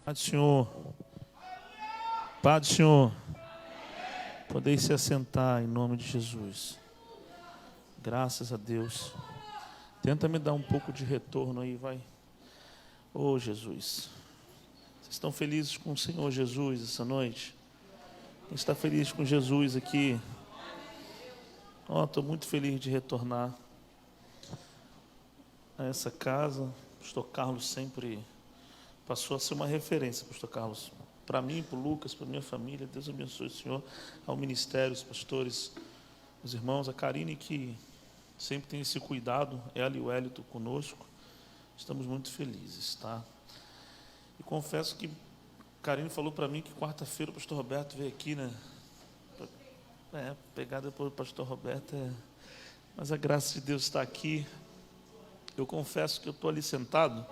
Paz do Senhor. Paz do Senhor. Podeis se assentar em nome de Jesus. Graças a Deus. Tenta me dar um pouco de retorno aí, vai. Oh, Jesus. Vocês estão felizes com o Senhor Jesus essa noite? Quem está feliz com Jesus aqui? Estou muito feliz de retornar a essa casa. O pastor Carlos sempre passou a ser uma referência, pastor Carlos. Para mim, para o Lucas, para a minha família. Deus abençoe o Senhor, ao ministério, os pastores, os irmãos, a Karine que sempre tem esse cuidado, ela e o Hélito conosco. Estamos muito felizes, tá? E confesso que a Karine falou para mim que quarta-feira o pastor Roberto veio aqui, né? Pegar depois do pastor Roberto Mas a graça de Deus está aqui. Eu confesso que eu estou ali sentado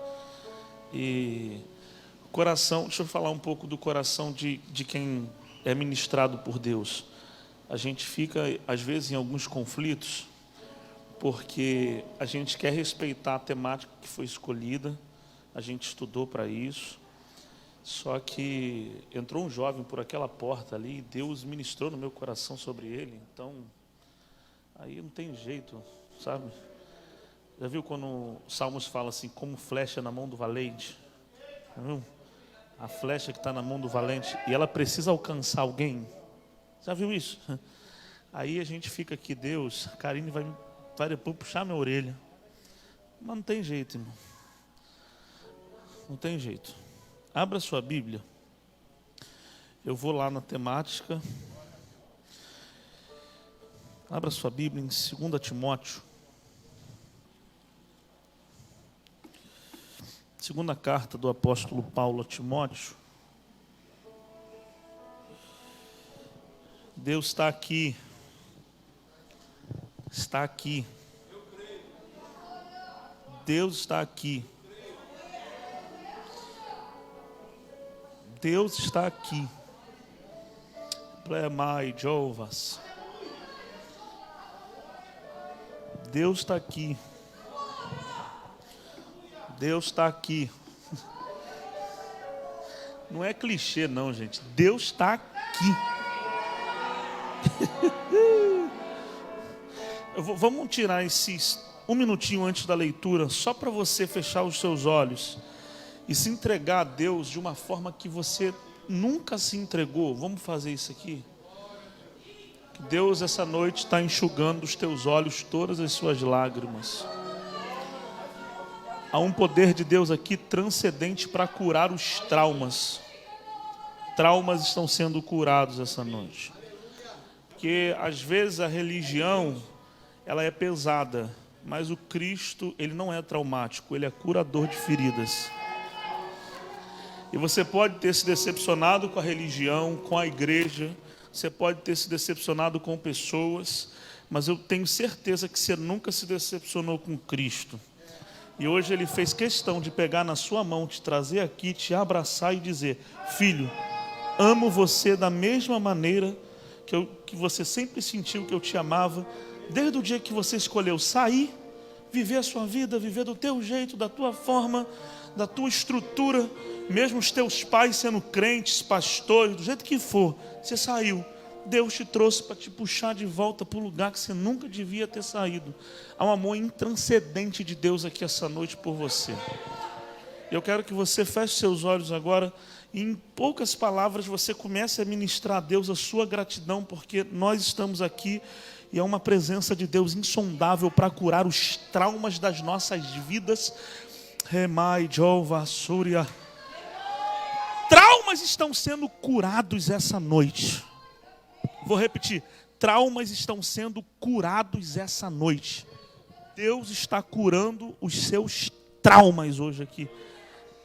e o coração, deixa eu falar um pouco do coração de quem é ministrado por Deus. A gente fica, às vezes, em alguns conflitos, porque a gente quer respeitar a temática que foi escolhida, a gente estudou para isso, só que entrou um jovem por aquela porta ali, e Deus ministrou no meu coração sobre ele, então, aí não tem jeito, sabe? Já viu quando o Salmos fala assim, como flecha na mão do valente? Viu? A flecha que está na mão do valente, e ela precisa alcançar alguém. Já viu isso? Aí a gente fica aqui, Deus, a Karine vai depois puxar minha orelha. Mas não tem jeito, irmão. Não tem jeito. Abra sua Bíblia. Eu vou lá na temática. Abra sua Bíblia em 2 Timóteo. Segunda carta do apóstolo Paulo a Timóteo. Deus está aqui. Está aqui. Deus está aqui. Deus está aqui. Plemai Jovas. Deus está aqui. Deus está aqui. Não é clichê não, gente. Deus está aqui. Vamos tirar esses um minutinho antes da leitura, só para você fechar os seus olhos e se entregar a Deus de uma forma que você nunca se entregou. Vamos fazer isso aqui? Que Deus essa noite está enxugando dos teus olhos todas as suas lágrimas. Há um poder de Deus aqui transcendente para curar os traumas. Traumas estão sendo curados essa noite. Porque às vezes a religião, ela é pesada, mas o Cristo, ele não é traumático, ele é curador de feridas. E você pode ter se decepcionado com a religião, com a igreja, você pode ter se decepcionado com pessoas, mas eu tenho certeza que você nunca se decepcionou com Cristo. E hoje ele fez questão de pegar na sua mão, te trazer aqui, te abraçar e dizer: filho, amo você da mesma maneira que você sempre sentiu que eu te amava, desde o dia que você escolheu sair, viver a sua vida, viver do teu jeito, da tua forma, da tua estrutura, mesmo os teus pais sendo crentes, pastores, do jeito que for, você saiu. Deus te trouxe para te puxar de volta para o lugar que você nunca devia ter saído. Há um amor intranscendente de Deus aqui essa noite por você. Eu quero que você feche seus olhos agora e em poucas palavras você comece a ministrar a Deus a sua gratidão, porque nós estamos aqui e é uma presença de Deus insondável para curar os traumas das nossas vidas. Remai Jova Súria. Traumas estão sendo curados essa noite. Vou repetir, traumas estão sendo curados essa noite. Deus está curando os seus traumas hoje aqui.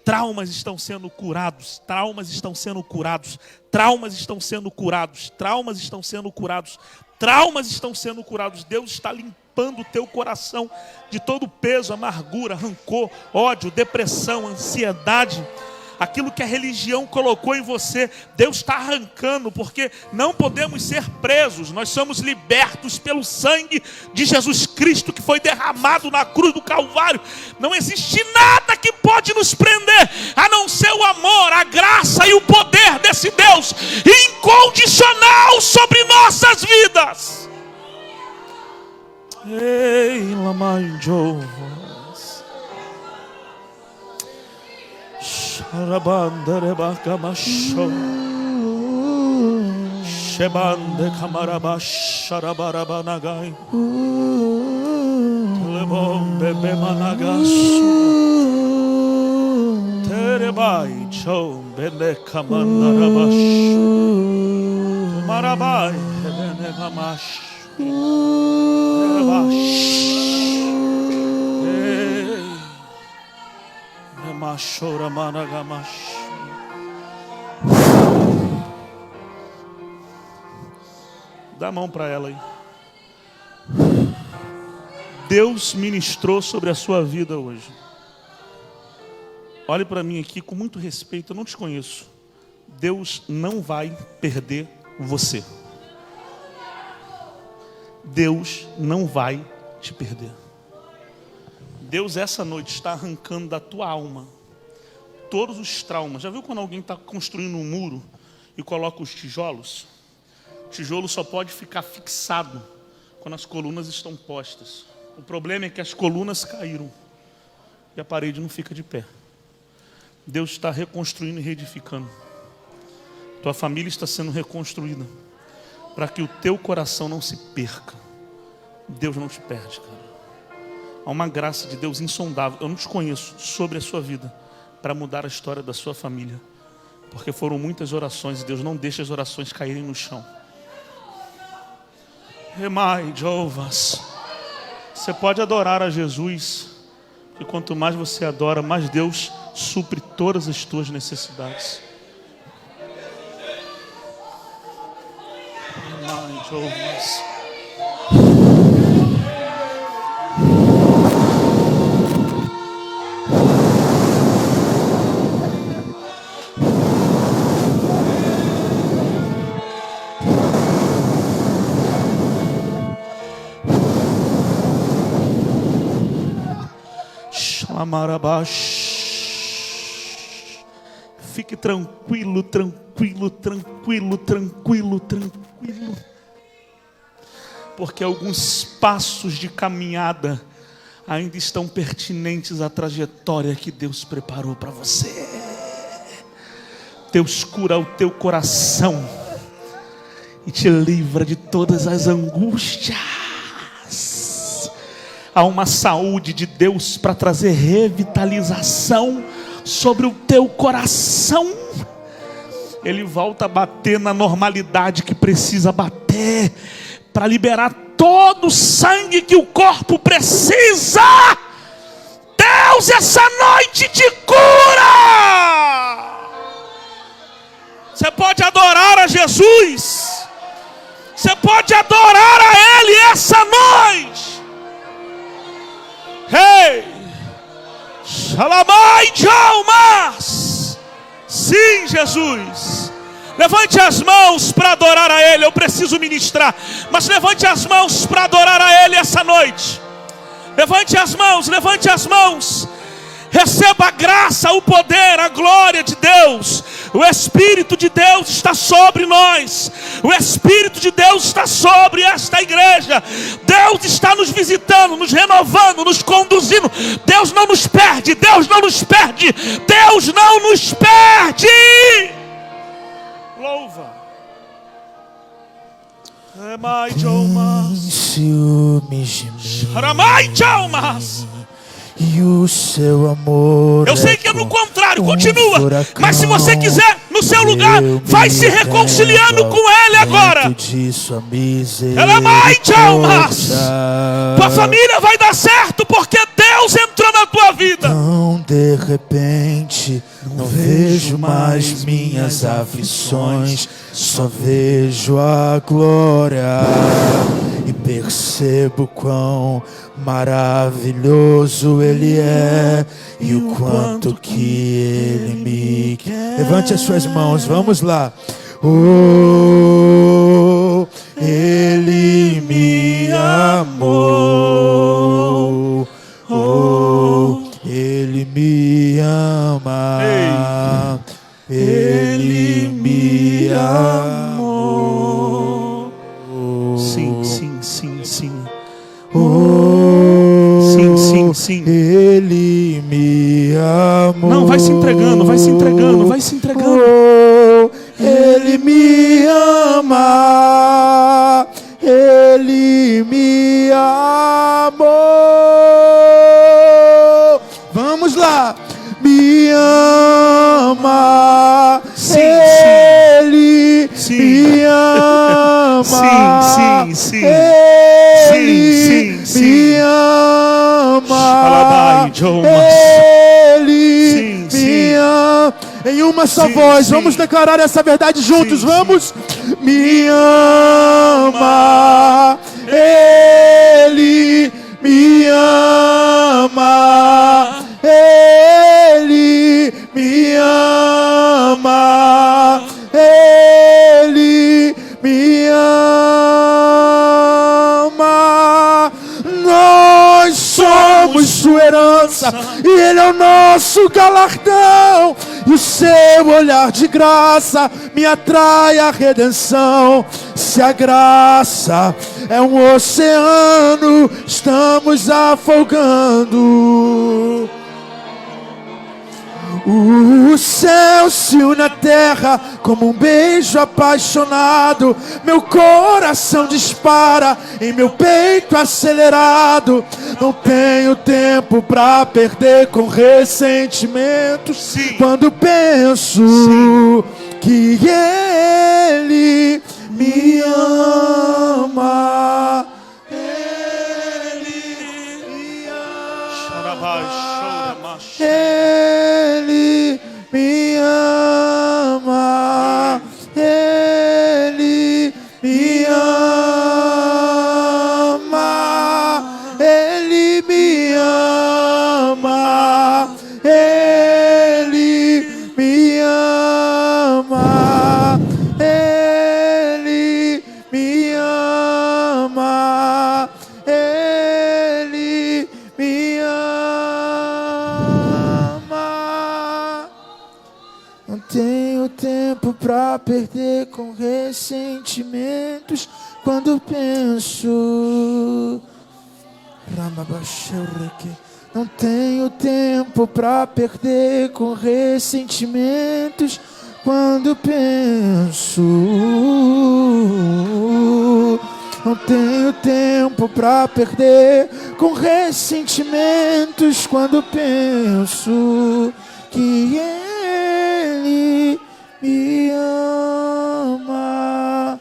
Traumas estão sendo curados, traumas estão sendo curados, traumas estão sendo curados, traumas estão sendo curados, traumas estão sendo curados. Deus está limpando o teu coração de todo peso, amargura, rancor, ódio, depressão, ansiedade. aquilo que a religião colocou em você, Deus está arrancando, porque não podemos ser presos. Nós somos libertos pelo sangue de Jesus Cristo, que foi derramado na cruz do Calvário. Não existe nada que pode nos prender, a não ser o amor, a graça e o poder desse Deus incondicional sobre nossas vidas. Ei, Lamai Jovas, Sharabandarebacamasho, Shebande Camarabasharabarabanagain, Telebom Bebe Managasu, Terebai Chom Bene Kamandarabash, Marabai Benegamash. Dá a mão para ela aí. Deus ministrou sobre a sua vida hoje. Olhe para mim aqui com muito respeito, eu não te conheço. Deus não vai perder você. Deus não vai te perder. Deus essa noite está arrancando da tua alma todos os traumas. Já viu quando alguém está construindo um muro e coloca os tijolos? O tijolo só pode ficar fixado quando as colunas estão postas. O problema é que as colunas caíram e a parede não fica de pé. Deus está reconstruindo e reedificando. Tua família está sendo reconstruída para que o teu coração não se perca. Deus não te perde, cara. Há uma graça de Deus insondável, eu não te conheço, sobre a sua vida, para mudar a história da sua família. Porque foram muitas orações e Deus não deixa as orações caírem no chão. Remai, Jovas. Você pode adorar a Jesus, e quanto mais você adora, mais Deus supre todas as tuas necessidades. Remai, Jovas. Fique tranquilo, tranquilo, tranquilo, tranquilo, tranquilo. Porque alguns passos de caminhada ainda estão pertinentes à trajetória que Deus preparou para você. Deus cura o teu coração e te livra de todas as angústias. Há uma saúde de Deus para trazer revitalização sobre o teu coração. Ele volta a bater na normalidade que precisa bater, para liberar todo o sangue que o corpo precisa. Deus essa noite te cura. Você pode adorar a Jesus, você pode adorar a Ele essa noite. Hey, Shalamai Jalmas. Sim, Jesus. Levante as mãos para adorar a Ele. Eu preciso ministrar, mas levante as mãos para adorar a Ele essa noite. Levante as mãos, levante as mãos. Receba a graça, o poder, a glória de Deus. O Espírito de Deus está sobre nós. O Espírito de Deus está sobre esta igreja. Deus está nos visitando, nos renovando, nos conduzindo. Deus não nos perde, Deus não nos perde, Deus não nos perde. Louva. Ramai Jalmas. E o seu amor. Eu sei que é no contrário, continua. Mas se você quiser, no seu lugar, vai se reconciliando com Ele agora. Tua família vai dar certo, porque Deus entrou na tua vida. Então, de repente, não vejo mais minhas aflições, só vejo a glória. E percebo quão maravilhoso Ele é e o quanto que Ele me quer. Levante as suas mãos, vamos lá. Oh, Ele me amou. Oh, Ele me ama. Ele me amou. Sim, sim, sim, sim. Oh, sim, sim, sim. Ele me amou. Não, vai se entregando, vai se entregando, vai se entregando. Oh, Ele me ama. Ele me amou. Vamos lá. Me ama. Sim, Ele sim. me ama. Sim, sim, sim. Ele Sim, sim, me ama. Ele me ama. Em uma só voz, vamos declarar essa verdade juntos. Vamos. Me ama. Ele me ama. Ele me ama. Ele me ama. Nós somos sua herança e Ele é o nosso galardão. E o seu olhar de graça me atrai à redenção. Se a graça é um oceano, estamos afogando. O céu se une à terra como um beijo apaixonado. Meu coração dispara em meu peito acelerado. Não tenho tempo pra perder com ressentimentos. Quando penso que Ele me ama. Ele me ama. Ele me ama. Ele me ama. Ele me ama. Ele me ama. Ele me ama. Ele me ama. Não tenho tempo pra perder com ressentimentos. Quando penso, não tenho tempo pra perder com ressentimentos. Quando penso, não tenho tempo pra perder com ressentimentos. Quando penso que Ele me ama.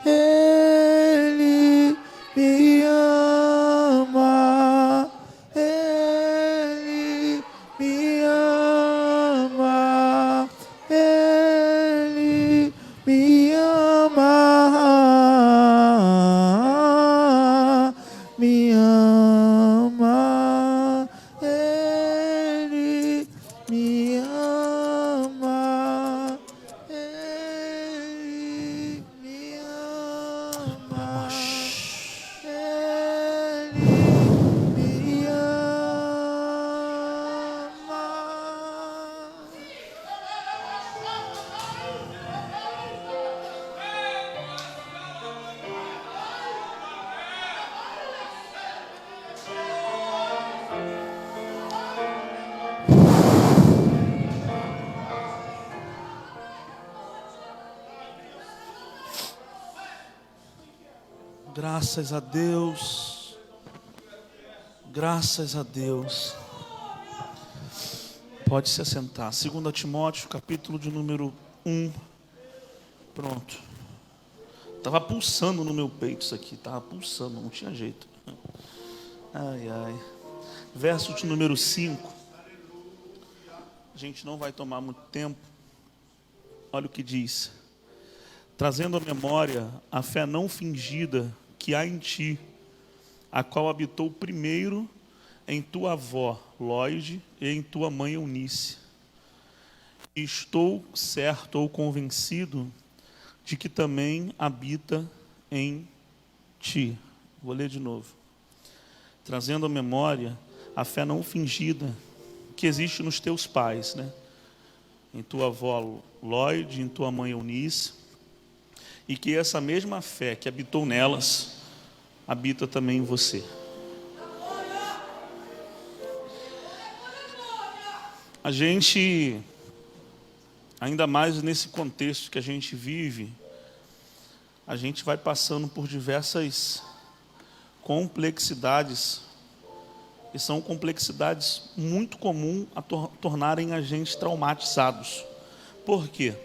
Ele me ama. Ele me ama. Ele me ama. Me ama. Ele me ama. Ele me ama. Ele me ama. Graças a Deus. Graças a Deus. Pode se assentar. 2 Timóteo, capítulo de número 1. Pronto. Estava pulsando no meu peito isso aqui. Estava pulsando, não tinha jeito. Ai, ai. Verso de número 5. A gente não vai tomar muito tempo. Olha o que diz. Trazendo à memória a fé não fingida que há em ti, a qual habitou primeiro em tua avó, Lóide, e em tua mãe, Eunice. E estou certo ou convencido de que também habita em ti. Vou ler de novo. Trazendo à memória a fé não fingida que existe nos teus pais, né? Em tua avó Lóide, em tua mãe Eunice, e que essa mesma fé que habitou nelas habita também em você. A gente, ainda mais nesse contexto que a gente vive, a gente vai passando por diversas complexidades, e são complexidades muito comuns a tornarem a gente traumatizados. Por quê?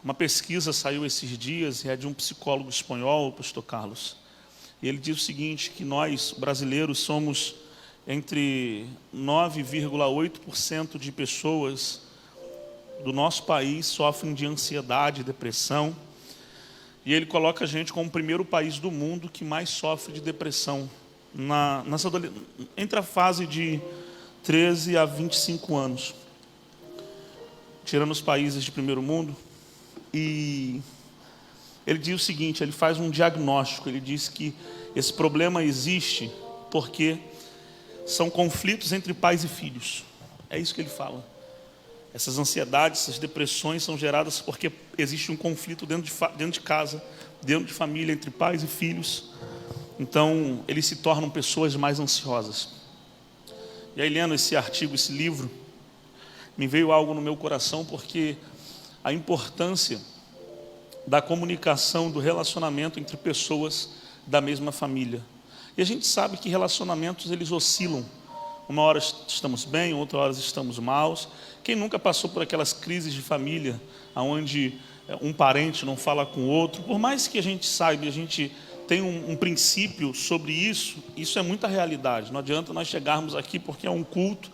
Uma pesquisa saiu esses dias, é de um psicólogo espanhol, o pastor Carlos, e ele diz o seguinte, que nós, brasileiros, somos entre 9,8% de pessoas do nosso país sofrem de ansiedade e depressão, e ele coloca a gente como o primeiro país do mundo que mais sofre de depressão entre a fase de 13 a 25 anos, tirando os países de primeiro mundo. E ele diz o seguinte, ele faz um diagnóstico, ele diz que esse problema existe porque são conflitos entre pais e filhos. É isso que ele fala. Essas ansiedades, essas depressões são geradas porque existe um conflito dentro de casa, dentro de família, entre pais e filhos. Então, eles se tornam pessoas mais ansiosas. E aí, lendo esse artigo, esse livro, me veio algo no meu coração, porque a importância da comunicação, do relacionamento entre pessoas da mesma família. E a gente sabe que relacionamentos, eles oscilam. Uma hora estamos bem, outra hora estamos maus. Quem nunca passou por aquelas crises de família, onde um parente não fala com o outro? Por mais que a gente saiba, a gente tem um princípio sobre isso, isso é muita realidade. Não adianta nós chegarmos aqui porque é um culto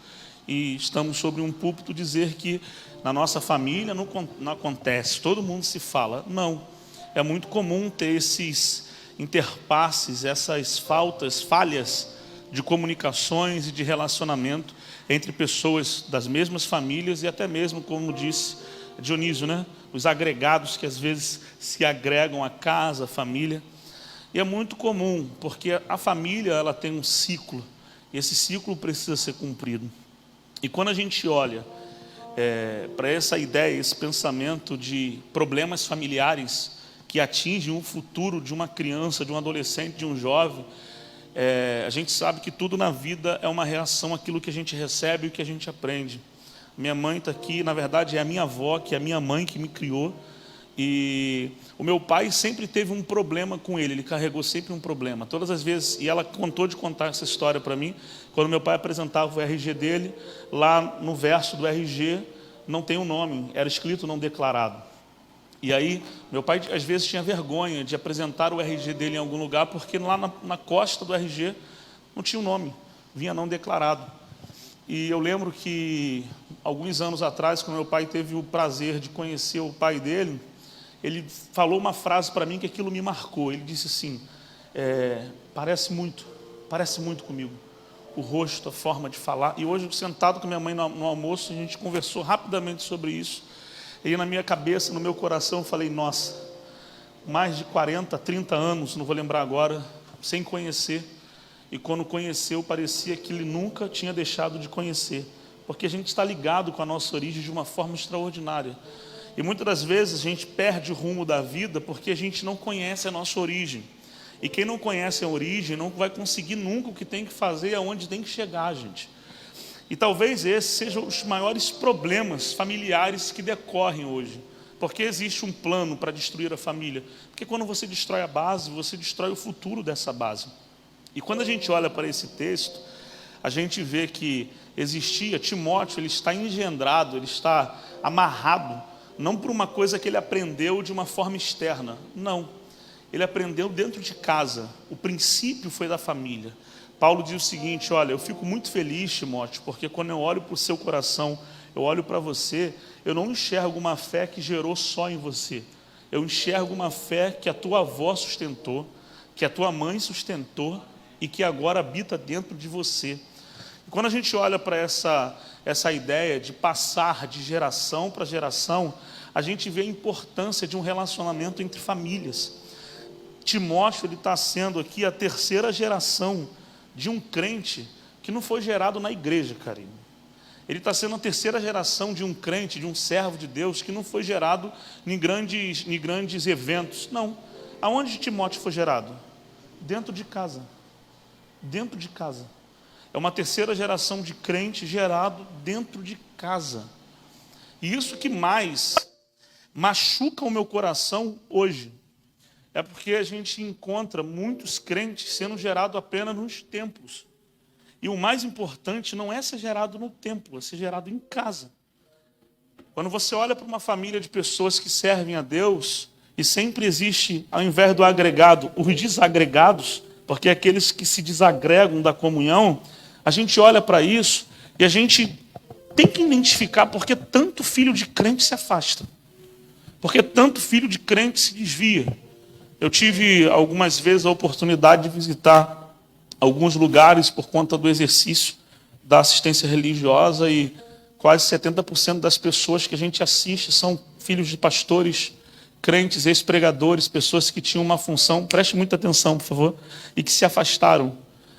e estamos sobre um púlpito dizer que na nossa família não acontece, todo mundo se fala. Não, é muito comum ter esses interpasses, essas falhas de comunicações e de relacionamento entre pessoas das mesmas famílias e até mesmo, como disse Dionísio, né? Os agregados que às vezes se agregam à casa, à família. E é muito comum, porque a família ela tem um ciclo, e esse ciclo precisa ser cumprido. E quando a gente olha para essa ideia, esse pensamento de problemas familiares que atingem o futuro de uma criança, de um adolescente, de um jovem, a gente sabe que tudo na vida é uma reação àquilo que a gente recebe e o que a gente aprende. Minha mãe está aqui, na verdade é a minha avó, que é a minha mãe que me criou, e o meu pai sempre teve um problema com ele carregou sempre um problema. Todas as vezes, e ela contou de contar essa história para mim, quando meu pai apresentava o RG dele, lá no verso do RG não tem um nome, era escrito não declarado. E aí, meu pai às vezes tinha vergonha de apresentar o RG dele em algum lugar, porque lá na costa do RG não tinha um nome, vinha não declarado. E eu lembro que, alguns anos atrás, quando meu pai teve o prazer de conhecer o pai dele, ele falou uma frase para mim que aquilo me marcou. Ele disse assim, parece muito comigo, o rosto, a forma de falar. E hoje, sentado com minha mãe no almoço, a gente conversou rapidamente sobre isso. E na minha cabeça, no meu coração, eu falei, nossa, mais de 40, 30 anos, não vou lembrar agora, sem conhecer. E quando conheceu, parecia que ele nunca tinha deixado de conhecer. Porque a gente está ligado com a nossa origem de uma forma extraordinária. E muitas das vezes a gente perde o rumo da vida porque a gente não conhece a nossa origem. E quem não conhece a origem não vai conseguir nunca o que tem que fazer, aonde tem que chegar, gente. E talvez esses sejam os maiores problemas familiares que decorrem hoje. Porque existe um plano para destruir a família. Porque quando você destrói a base, você destrói o futuro dessa base. E quando a gente olha para esse texto, a gente vê que Timóteo, ele está engendrado, ele está amarrado, não por uma coisa que ele aprendeu de uma forma externa, não. Ele aprendeu dentro de casa, o princípio foi da família. Paulo diz o seguinte, olha, eu fico muito feliz, Timóteo, porque quando eu olho para o seu coração, eu olho para você, eu não enxergo uma fé que gerou só em você. Eu enxergo uma fé que a tua avó sustentou, que a tua mãe sustentou e que agora habita dentro de você. E quando a gente olha para essa ideia de passar de geração para geração, a gente vê a importância de um relacionamento entre famílias. Timóteo, ele está sendo aqui a terceira geração de um crente que não foi gerado na igreja, carinho. Ele está sendo a terceira geração de um crente, de um servo de Deus, que não foi gerado em grandes eventos. Não. Aonde Timóteo foi gerado? Dentro de casa. Dentro de casa. É uma terceira geração de crente gerado dentro de casa. E isso que mais machuca o meu coração hoje é porque a gente encontra muitos crentes sendo gerados apenas nos templos. E o mais importante não é ser gerado no templo, é ser gerado em casa. Quando você olha para uma família de pessoas que servem a Deus, e sempre existe, ao invés do agregado, os desagregados, porque aqueles que se desagregam da comunhão, a gente olha para isso e a gente tem que identificar porque tanto filho de crente se afasta. Porque tanto filho de crente se desvia. Eu tive algumas vezes a oportunidade de visitar alguns lugares por conta do exercício da assistência religiosa e quase 70% das pessoas que a gente assiste são filhos de pastores, crentes, ex-pregadores, pessoas que tinham uma função, preste muita atenção, por favor, e que se afastaram.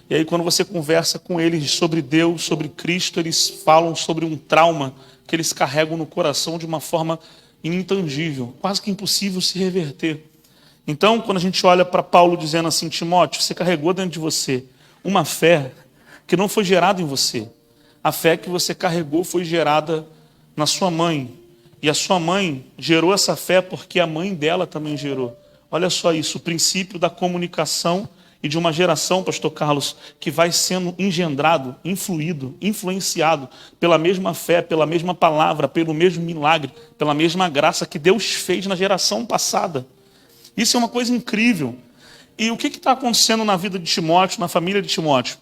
E aí quando você conversa com eles sobre Deus, sobre Cristo, eles falam sobre um trauma que eles carregam no coração de uma forma intangível, quase que impossível se reverter. Então, quando a gente olha para Paulo dizendo assim, Timóteo, você carregou dentro de você uma fé que não foi gerada em você. A fé que você carregou foi gerada na sua mãe. E a sua mãe gerou essa fé porque a mãe dela também gerou. Olha só isso, o princípio da comunicação e de uma geração, pastor Carlos, que vai sendo engendrado, influído, influenciado pela mesma fé, pela mesma palavra, pelo mesmo milagre, pela mesma graça que Deus fez na geração passada. Isso é uma coisa incrível. E o que está acontecendo na vida de Timóteo, na família de Timóteo?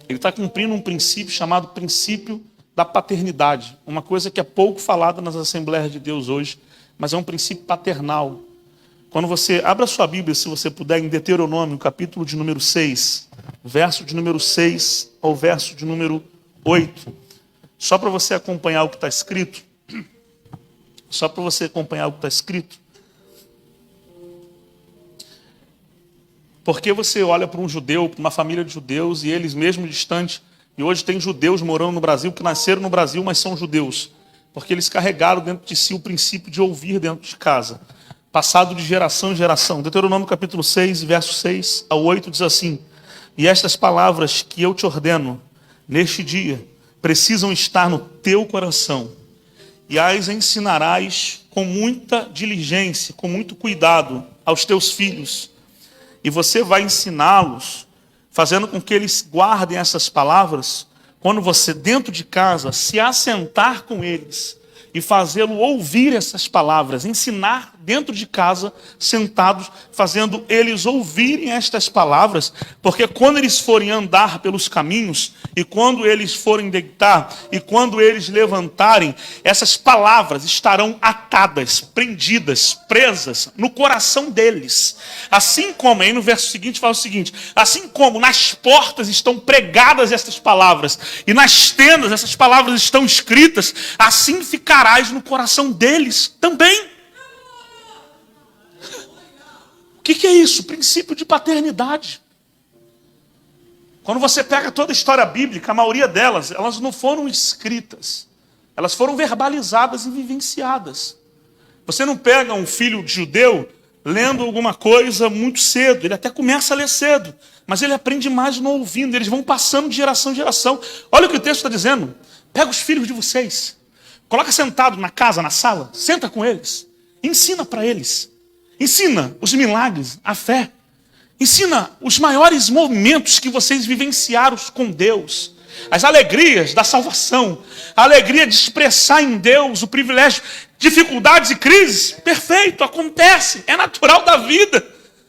Ele está cumprindo um princípio chamado princípio da paternidade. Uma coisa que é pouco falada nas Assembleias de Deus hoje, mas é um princípio paternal. Quando você abra sua Bíblia, se você puder, em Deuteronômio, capítulo de número 6, verso de número 6 ao verso de número 8. Só para você acompanhar o que está escrito. Só para você acompanhar o que está escrito. Porque você olha para um judeu, para uma família de judeus, e eles mesmo distantes, e hoje tem judeus morando no Brasil, que nasceram no Brasil, mas são judeus. Porque eles carregaram dentro de si o princípio de ouvir dentro de casa. Passado de geração em geração. Deuteronômio capítulo 6, verso 6 ao 8 diz assim: E estas palavras que eu te ordeno neste dia precisam estar no teu coração, e as ensinarás com muita diligência, com muito cuidado aos teus filhos. E você vai ensiná-los, fazendo com que eles guardem essas palavras, quando você dentro de casa se assentar com eles e fazê-lo ouvir essas palavras, ensinar dentro de casa, sentados, fazendo eles ouvirem estas palavras, porque quando eles forem andar pelos caminhos, e quando eles forem deitar, e quando eles levantarem, essas palavras estarão atadas, prendidas, presas no coração deles. Assim como, aí no verso seguinte fala o seguinte: assim como nas portas estão pregadas estas palavras, e nas tendas essas palavras estão escritas, assim ficarás no coração deles também. O que é isso? Princípio de paternidade. Quando você pega toda a história bíblica, a maioria delas, elas não foram escritas. Elas foram verbalizadas e vivenciadas. Você não pega um filho de judeu lendo alguma coisa muito cedo. Ele até começa a ler cedo, mas ele aprende mais não ouvindo. Eles vão passando de geração em geração. Olha o que o texto está dizendo. Pega os filhos de vocês. Coloca sentado na casa, na sala. Senta com eles. Ensina para eles. Ensina os milagres, a fé. Ensina os maiores momentos que vocês vivenciaram com Deus. As alegrias da salvação. A alegria de expressar em Deus o privilégio. Dificuldades e crises, perfeito, acontece. É natural da vida.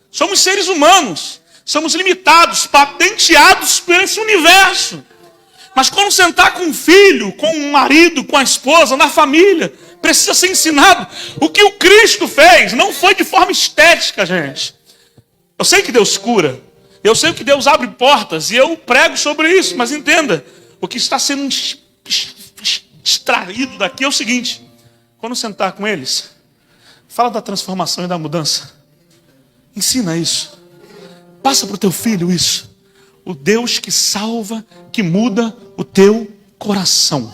Somos seres humanos. Somos limitados, patenteados por esse universo. Mas quando sentar com um filho, com um marido, com a esposa, na família, precisa ser ensinado. O que o Cristo fez não foi de forma estética, gente. Eu sei que Deus cura. Eu sei que Deus abre portas. E eu prego sobre isso. Mas entenda, o que está sendo extraído daqui é o seguinte. Quando sentar com eles, fala da transformação e da mudança. Ensina isso. Passa para o teu filho isso. O Deus que salva, que muda o teu coração.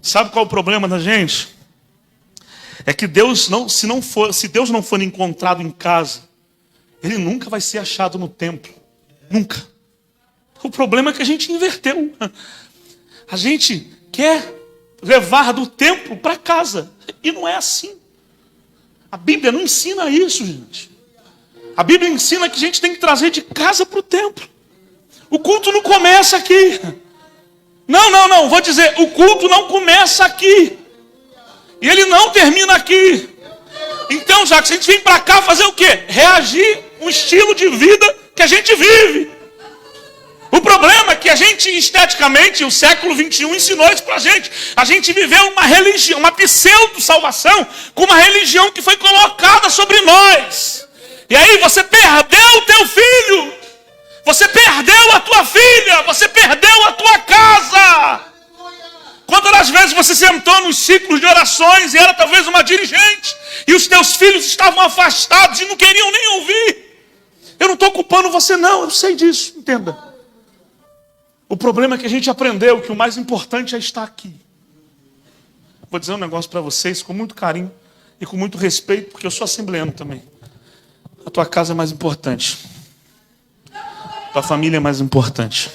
Sabe qual é o problema da gente? É que Deus não, se Deus não for encontrado em casa, Ele nunca vai ser achado no templo. Nunca. O problema é que a gente inverteu. A gente quer levar do templo para casa. E não é assim. A Bíblia não ensina isso, gente. A Bíblia ensina que a gente tem que trazer de casa para o templo. O culto não começa aqui. Não, vou dizer, o culto não começa aqui. E ele não termina aqui. Então, já que a gente vem para cá fazer o quê? Reagir um estilo de vida que a gente vive. O problema é que a gente, esteticamente, o século XXI ensinou isso para a gente. A gente viveu uma religião, uma pseudo-salvação, com uma religião que foi colocada sobre nós. E aí você perdeu o teu filho. Você perdeu a tua filha. Você perdeu a tua casa. Quantas das vezes você sentou nos ciclos de orações e era talvez uma dirigente, e os teus filhos estavam afastados e não queriam nem ouvir. Eu não estou culpando você não, eu sei disso, entenda. O problema é que a gente aprendeu que o mais importante é estar aqui. Vou dizer um negócio para vocês com muito carinho e com muito respeito, porque eu sou assembleano também. A tua casa é mais importante. A tua família é mais importante.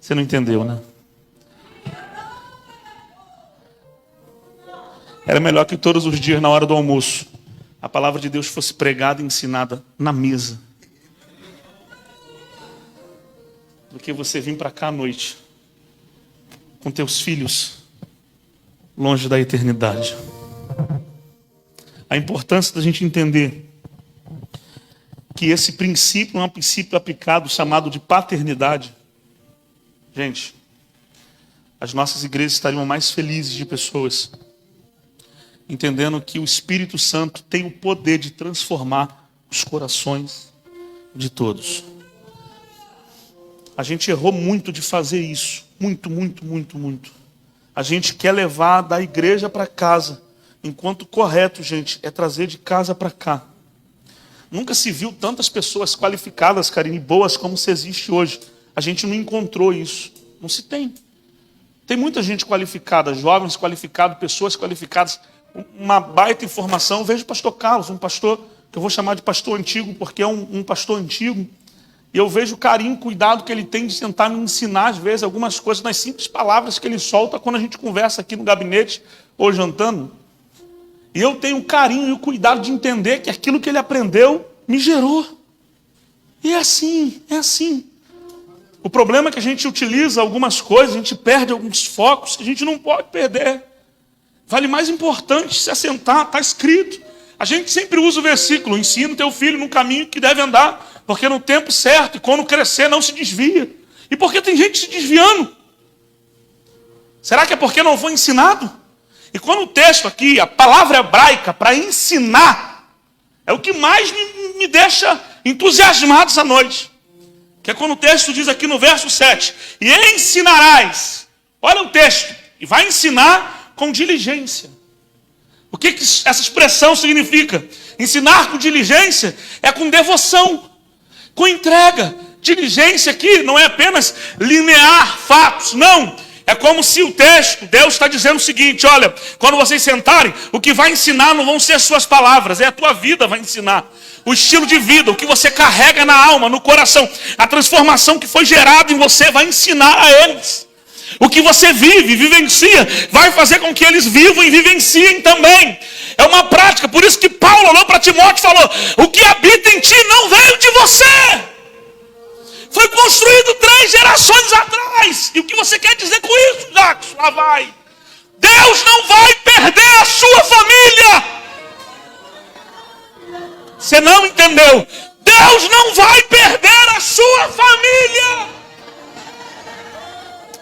Você não entendeu, né? Era melhor que todos os dias, na hora do almoço, a palavra de Deus fosse pregada e ensinada na mesa, do que você vir para cá à noite, com teus filhos, longe da eternidade. A importância da gente entender que esse princípio é um princípio aplicado, chamado de paternidade. Gente, as nossas igrejas estariam mais felizes de pessoas entendendo que o Espírito Santo tem o poder de transformar os corações de todos. A gente errou muito de fazer isso. Muito. A gente quer levar da igreja para casa, enquanto o correto, gente, é trazer de casa para cá. Nunca se viu tantas pessoas qualificadas, Karine, boas como se existe hoje. A gente não encontrou isso. Não se tem. Tem muita gente qualificada, jovens qualificados, pessoas qualificadas. Uma baita informação. Eu vejo o pastor Carlos, um pastor que eu vou chamar de pastor antigo, porque é um pastor antigo. E eu vejo o carinho, o cuidado que ele tem de tentar me ensinar, às vezes, algumas coisas nas simples palavras que ele solta quando a gente conversa aqui no gabinete ou jantando. E eu tenho o carinho e o cuidado de entender que aquilo que ele aprendeu me gerou. E é assim. O problema é que a gente utiliza algumas coisas, a gente perde alguns focos que a gente não pode perder. Vale mais importante se assentar, está escrito. A gente sempre usa o versículo, ensina o teu filho no caminho que deve andar, porque no tempo certo, e quando crescer, não se desvia. E por que tem gente se desviando? Será que é porque não foi ensinado? E quando o texto aqui, a palavra hebraica para ensinar, é o que mais me deixa entusiasmado essa noite. Que é quando o texto diz aqui no verso 7, e ensinarás. Olha o texto, e vai ensinar com diligência. O que essa expressão significa? Ensinar com diligência é com devoção, com entrega. Diligência aqui não é apenas linear fatos, não. É como se o texto, Deus está dizendo o seguinte, olha, quando vocês sentarem, o que vai ensinar não vão ser suas palavras, é a tua vida vai ensinar. O estilo de vida, o que você carrega na alma, no coração, a transformação que foi gerada em você vai ensinar a eles. O que você vive, vivencia, vai fazer com que eles vivam e vivenciem também. É uma prática, por isso que Paulo olhou para Timóteo e falou, o que habita em ti não veio de você. Foi construído 3 gerações atrás. E o que você quer dizer com isso, Jacques? Lá vai. Deus não vai perder a sua família. Você não entendeu? Deus não vai perder a sua família.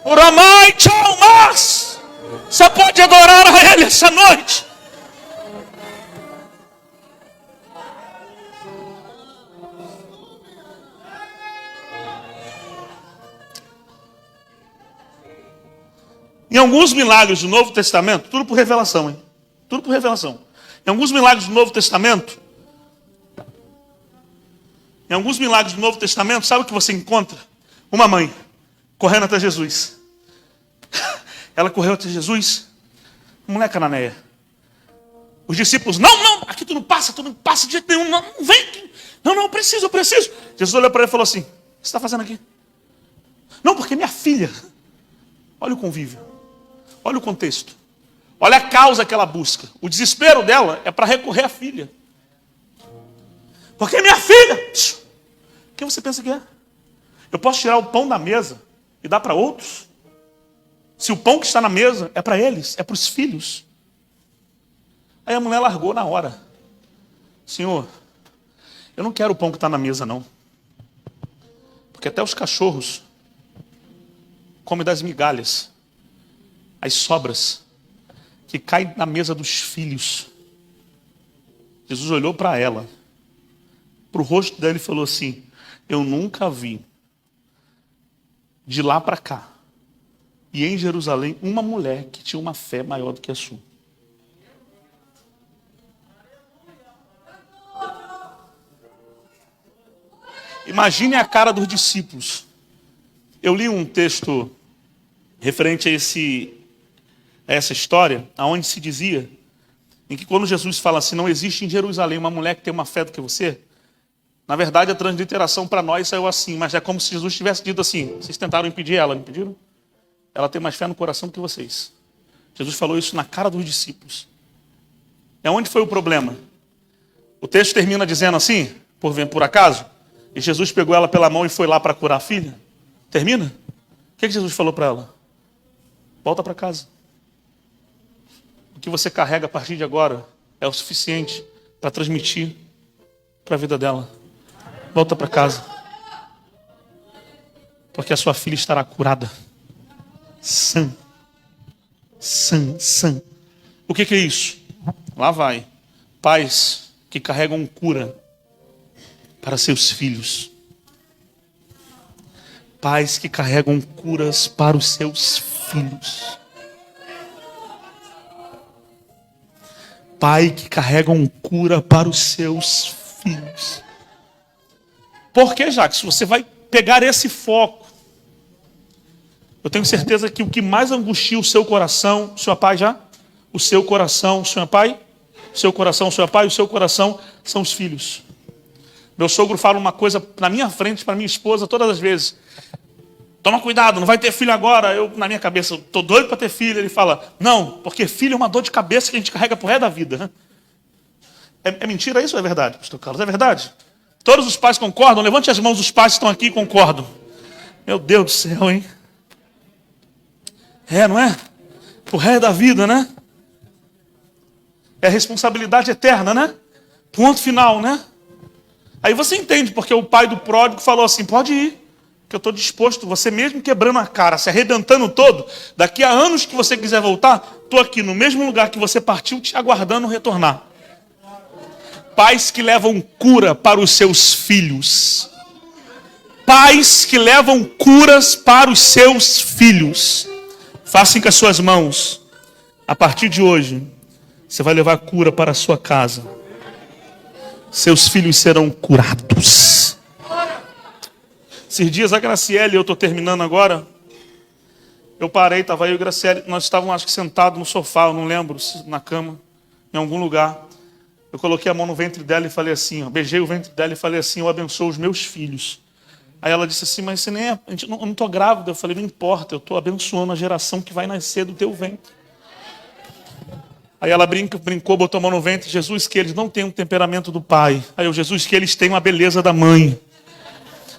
Oramai, tchau, mas você pode adorar a Ele essa noite. Em alguns milagres do Novo Testamento, tudo por revelação, hein? Tudo por revelação. Em alguns milagres do Novo Testamento, sabe o que você encontra? Uma mãe correndo até Jesus. Ela correu até Jesus, mulher cananeia. Os discípulos, não, aqui tu não passa de jeito nenhum, não vem. Não, eu preciso. Jesus olhou para ele e falou assim, o que você está fazendo aqui? Não, porque minha filha. Olha o convívio, olha o contexto, olha a causa que ela busca. O desespero dela é para recorrer à filha. Porque minha filha, quem você pensa que é? Eu posso tirar o pão da mesa e dar para outros? Se o pão que está na mesa é para eles, é para os filhos. Aí a mulher largou na hora. Senhor, eu não quero o pão que está na mesa, não. Porque até os cachorros comem das migalhas, as sobras, que caem na mesa dos filhos. Jesus olhou para ela, para o rosto dela e falou assim, eu nunca vi, de lá para cá, e em Jerusalém, uma mulher que tinha uma fé maior do que a sua. Imagine a cara dos discípulos. Eu li um texto referente a essa história, onde se dizia, em que quando Jesus fala assim, não existe em Jerusalém uma mulher que tem uma fé do que você, na verdade a transliteração para nós saiu assim, mas é como se Jesus tivesse dito assim, vocês tentaram impedir ela, não impediram? Ela tem mais fé no coração do que vocês. Jesus falou isso na cara dos discípulos. É onde foi o problema? O texto termina dizendo assim, por acaso, e Jesus pegou ela pela mão e foi lá para curar a filha. Termina? O que Jesus falou para ela? Volta para casa. O que você carrega a partir de agora é o suficiente para transmitir para a vida dela. Volta para casa. Porque a sua filha estará curada. Sã. O que é isso? Lá vai. Pais que carregam cura para seus filhos. Pais que carregam curas para os seus filhos. Pai que carregam cura para os seus filhos. Por que, Jacques? Você vai pegar esse foco. Eu tenho certeza que o que mais angustia o seu coração, o seu pai já? O seu coração, o seu pai? O seu coração, o seu pai? O seu coração são os filhos. Meu sogro fala uma coisa na minha frente para minha esposa todas as vezes. Toma cuidado, não vai ter filho agora. Eu, na minha cabeça, estou doido para ter filho. Ele fala, não, porque filho é uma dor de cabeça que a gente carrega pro resto da vida. É mentira isso ou é verdade, pastor Carlos? É verdade? Todos os pais concordam? Levante as mãos, os pais que estão aqui e concordam. Meu Deus do céu, hein? Não é? Pro resto da vida, né? É responsabilidade eterna, né? Ponto final, né? Aí você entende porque o pai do pródigo falou assim, pode ir, que eu estou disposto, você mesmo quebrando a cara, se arrebentando todo, daqui a anos que você quiser voltar, estou aqui no mesmo lugar que você partiu, te aguardando retornar. Pais que levam cura para os seus filhos. Pais que levam curas para os seus filhos. Façam com as suas mãos. A partir de hoje, você vai levar cura para a sua casa. Seus filhos serão curados. Esses dias a Graciele, eu estou terminando agora. Eu parei, estava eu e a Graciele, nós estávamos acho que sentados no sofá, eu não lembro, na cama, em algum lugar. Eu coloquei a mão no ventre dela e falei assim, beijei o ventre dela e falei assim, eu abençoo os meus filhos. Aí ela disse assim, mas você nem é, eu não estou grávida. Eu falei, não importa, eu estou abençoando a geração que vai nascer do teu ventre. Aí ela brincou, botou a mão no ventre. Jesus, que eles não têm o temperamento do pai. Aí eu, Jesus, que eles tenham a beleza da mãe.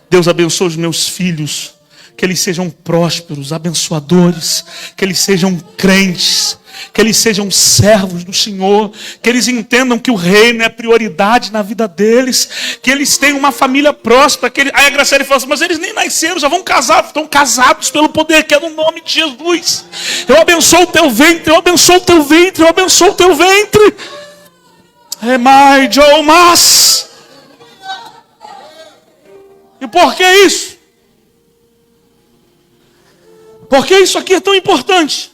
Deus abençoe os meus filhos. Que eles sejam prósperos, abençoadores. Que eles sejam crentes. Que eles sejam servos do Senhor. Que eles entendam que o reino é prioridade na vida deles. Que eles tenham uma família próspera. Aí a Graciele falou assim, mas eles nem nasceram, já vão casar. Estão casados pelo poder que é no nome de Jesus. Eu abençoo o teu ventre, eu abençoo o teu ventre, eu abençoo o teu ventre. É mais de mas. E por que isso? Por que isso aqui é tão importante?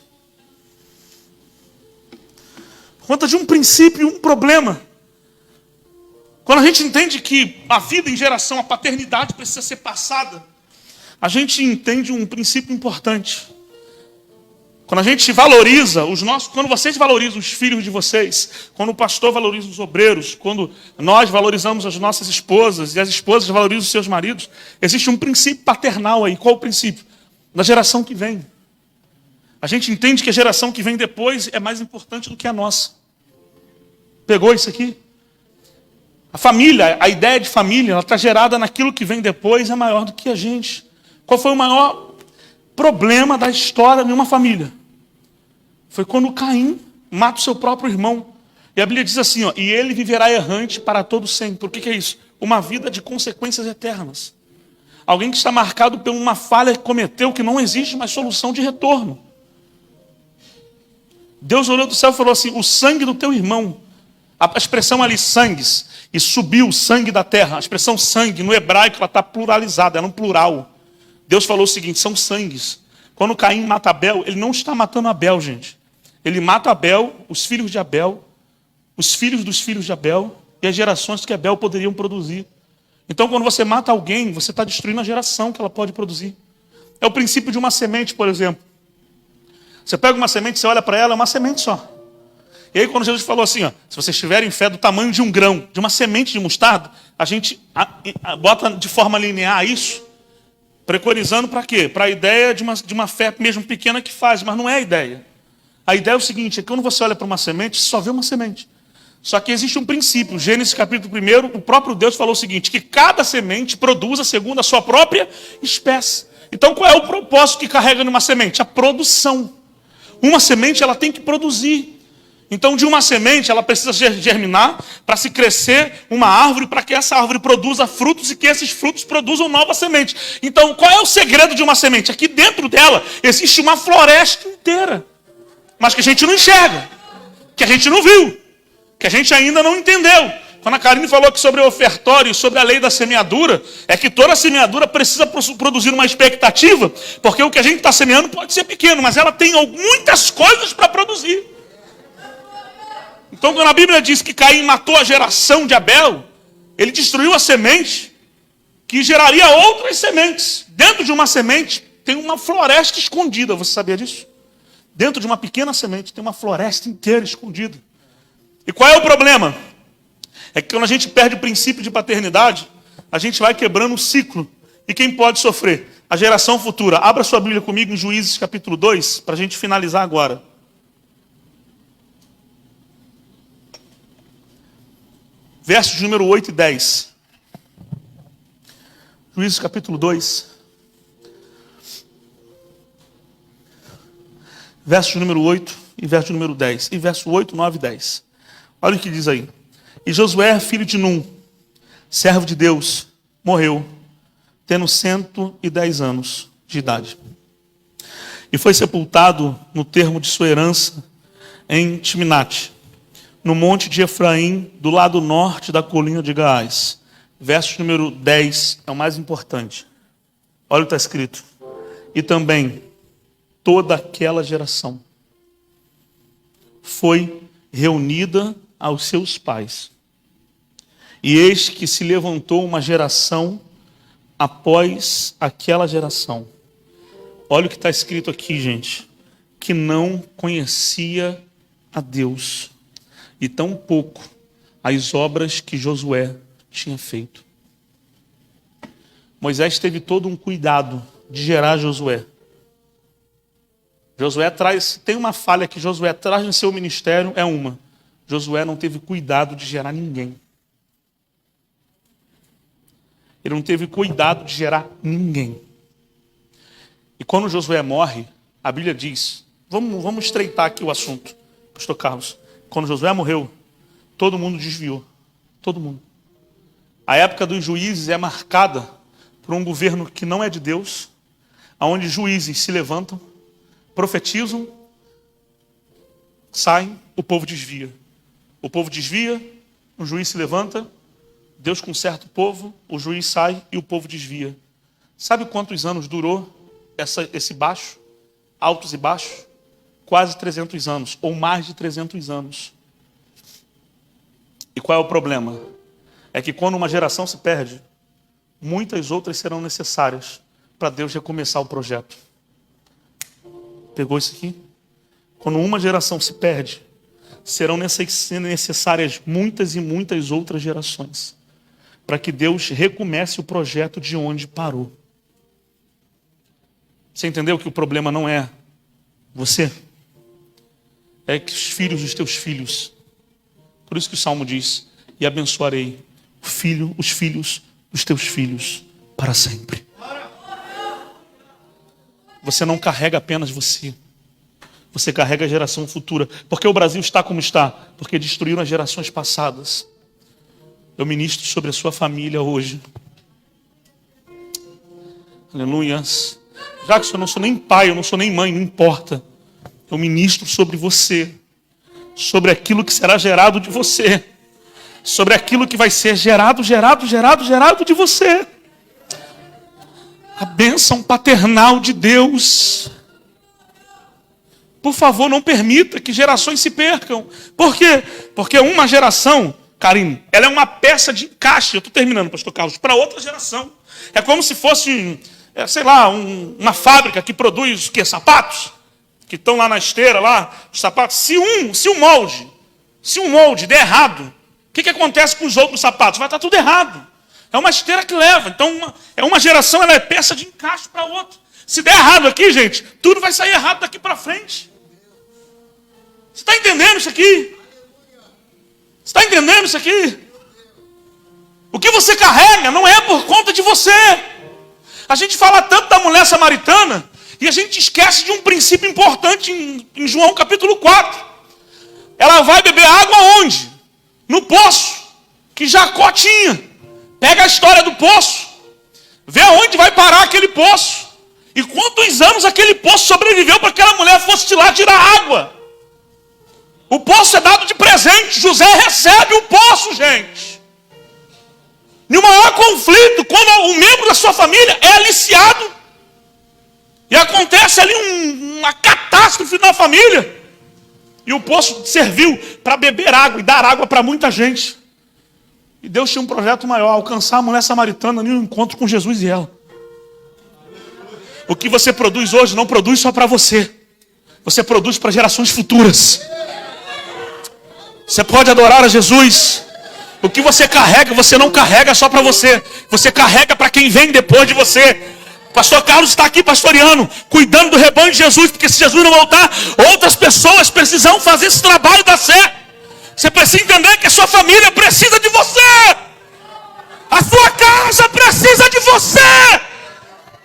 conta de um princípio e um problema. Quando a gente entende que a vida em geração, a paternidade precisa ser passada, a gente entende um princípio importante. Quando a gente valoriza quando vocês valorizam os filhos de vocês, quando o pastor valoriza os obreiros, quando nós valorizamos as nossas esposas e as esposas valorizam os seus maridos, existe um princípio paternal aí. Qual o princípio? Da geração que vem. A gente entende que a geração que vem depois é mais importante do que a nossa. Pegou isso aqui? A família, a ideia de família, ela está gerada naquilo que vem depois, é maior do que a gente. Qual foi o maior problema da história de uma família? Foi quando Caim mata o seu próprio irmão. E a Bíblia diz assim, ó, e ele viverá errante para todo sempre. O que é isso? Uma vida de consequências eternas. Alguém que está marcado por uma falha que cometeu, que não existe mais solução de retorno. Deus olhou do céu e falou assim, o sangue do teu irmão. A expressão ali, sangues, e subiu o sangue da terra. A expressão sangue, no hebraico, ela está pluralizada, ela é um plural. Deus falou o seguinte, são sangues. Quando Caim mata Abel, ele não está matando Abel, gente. Ele mata Abel, os filhos de Abel, os filhos dos filhos de Abel e as gerações que Abel poderiam produzir. Então, quando você mata alguém, você está destruindo a geração que ela pode produzir. É o princípio de uma semente, por exemplo. Você pega uma semente, você olha para ela, é uma semente só. E aí, quando Jesus falou assim, ó, se vocês tiverem fé do tamanho de um grão, de uma semente de mostarda, a gente bota de forma linear isso, preconizando para quê? Para a ideia de uma fé mesmo pequena que faz, mas não é a ideia. A ideia é o seguinte, é que quando você olha para uma semente, você só vê uma semente. Só que existe um princípio. Gênesis capítulo 1, o próprio Deus falou o seguinte, que cada semente produza segundo a sua própria espécie. Então qual é o propósito que carrega numa semente? A produção. Uma semente ela tem que produzir. Então de uma semente ela precisa germinar para se crescer uma árvore, para que essa árvore produza frutos e que esses frutos produzam nova semente. Então qual é o segredo de uma semente? Aqui dentro dela existe uma floresta inteira. Mas que a gente não enxerga, que a gente não viu, que a gente ainda não entendeu. Quando a Karine falou aqui sobre o ofertório, sobre a lei da semeadura, é que toda semeadura precisa produzir uma expectativa, porque o que a gente está semeando pode ser pequeno, mas ela tem muitas coisas para produzir. Então, quando a Bíblia diz que Caim matou a geração de Abel, ele destruiu a semente que geraria outras sementes. Dentro de uma semente tem uma floresta escondida, você sabia disso? Dentro de uma pequena semente tem uma floresta inteira escondida. E qual é o problema? É que quando a gente perde o princípio de paternidade, a gente vai quebrando o ciclo. E quem pode sofrer? A geração futura. Abra sua Bíblia comigo em Juízes capítulo 2, para a gente finalizar agora. Versos número 8 e 10. Juízes capítulo 2. Verso número 8 e verso número 10. E verso 8, 9 e 10. Olha o que diz aí. E Josué, filho de Num, servo de Deus, morreu, tendo 110 anos de idade. E foi sepultado no termo de sua herança em Timnate, no monte de Efraim, do lado norte da colina de Gaás. Verso número 10 é o mais importante. Olha o que está escrito. E também toda aquela geração foi reunida aos seus pais. E eis que se levantou uma geração após aquela geração. Olha o que está escrito aqui, gente. Que não conhecia a Deus. E tampouco as obras que Josué tinha feito. Moisés teve todo um cuidado de gerar Josué. Tem uma falha que Josué traz no seu ministério, é uma. Josué não teve cuidado de gerar ninguém. Ele não teve cuidado de gerar ninguém. E quando Josué morre, a Bíblia diz, vamos estreitar aqui o assunto, pastor Carlos. Quando Josué morreu, todo mundo desviou. Todo mundo. A época dos juízes é marcada por um governo que não é de Deus, onde juízes se levantam, profetizam, saem, o povo desvia. O povo desvia, o juiz se levanta, Deus conserta o povo, o juiz sai e o povo desvia. Sabe quantos anos durou esse baixo? Altos e baixos? Quase 300 anos, ou mais de 300 anos. E qual é o problema? É que quando uma geração se perde, muitas outras serão necessárias para Deus recomeçar o projeto. Pegou isso aqui? Quando uma geração se perde, serão necessárias muitas e muitas outras gerações para que Deus recomece o projeto de onde parou. Você entendeu que o problema não é você? É que os filhos dos teus filhos. Por isso que o Salmo diz: e abençoarei os filhos dos teus filhos para sempre. Você não carrega apenas você. Você carrega a geração futura. Porque o Brasil está como está? Porque destruíram as gerações passadas. Eu ministro sobre a sua família hoje. Aleluia. Já que eu não sou nem pai, eu não sou nem mãe, não importa. Eu ministro sobre você. Sobre aquilo que será gerado de você. Sobre aquilo que vai ser gerado de você. A bênção paternal de Deus. Por favor, não permita que gerações se percam. Por quê? Porque uma geração, Karine, ela é uma peça de encaixe. Eu estou terminando, pastor Carlos, para outra geração. É como se fosse, sei lá, uma fábrica que produz o quê? Sapatos? Que estão lá na esteira, lá, os sapatos. Se um molde der errado, o que acontece com os outros sapatos? Vai estar tudo errado. É uma esteira que leva. Então, uma geração, ela é peça de encaixe para outra. Se der errado aqui, gente, tudo vai sair errado daqui para frente. Você está entendendo isso aqui? Você está entendendo isso aqui? O que você carrega não é por conta de você. A gente fala tanto da mulher samaritana e a gente esquece de um princípio importante em João capítulo 4. Ela vai beber água onde? No poço que Jacó tinha. Pega a história do poço. Vê aonde vai parar aquele poço. E quantos anos aquele poço sobreviveu para que aquela mulher fosse de lá tirar água. O poço é dado de presente. José recebe o poço, gente. E o maior conflito, quando um membro da sua família é aliciado. E acontece ali uma catástrofe na família. E o poço serviu para beber água e dar água para muita gente. E Deus tinha um projeto maior, alcançar a mulher samaritana no encontro com Jesus e ela. O que você produz hoje não produz só para você. Você produz para gerações futuras. Você pode adorar a Jesus. O que você carrega, você não carrega só para você. Você carrega para quem vem depois de você. Pastor Carlos está aqui pastoreando, cuidando do rebanho de Jesus, porque se Jesus não voltar, outras pessoas precisam fazer esse trabalho da sé. Você precisa entender que a sua família precisa de você. A sua casa precisa de você.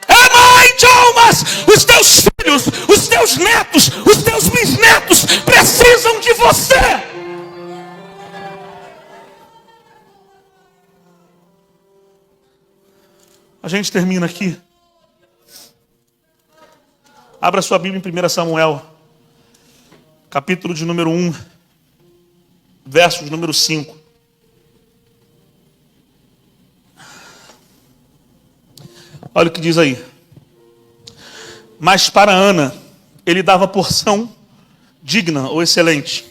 É mãe de almas. Os teus filhos, os teus netos, os teus bisnetos precisam de você. A gente termina aqui. Abra sua Bíblia em 1 Samuel, capítulo de número 1, verso de número 5. Olha o que diz aí. Mas para Ana, ele dava porção digna ou excelente,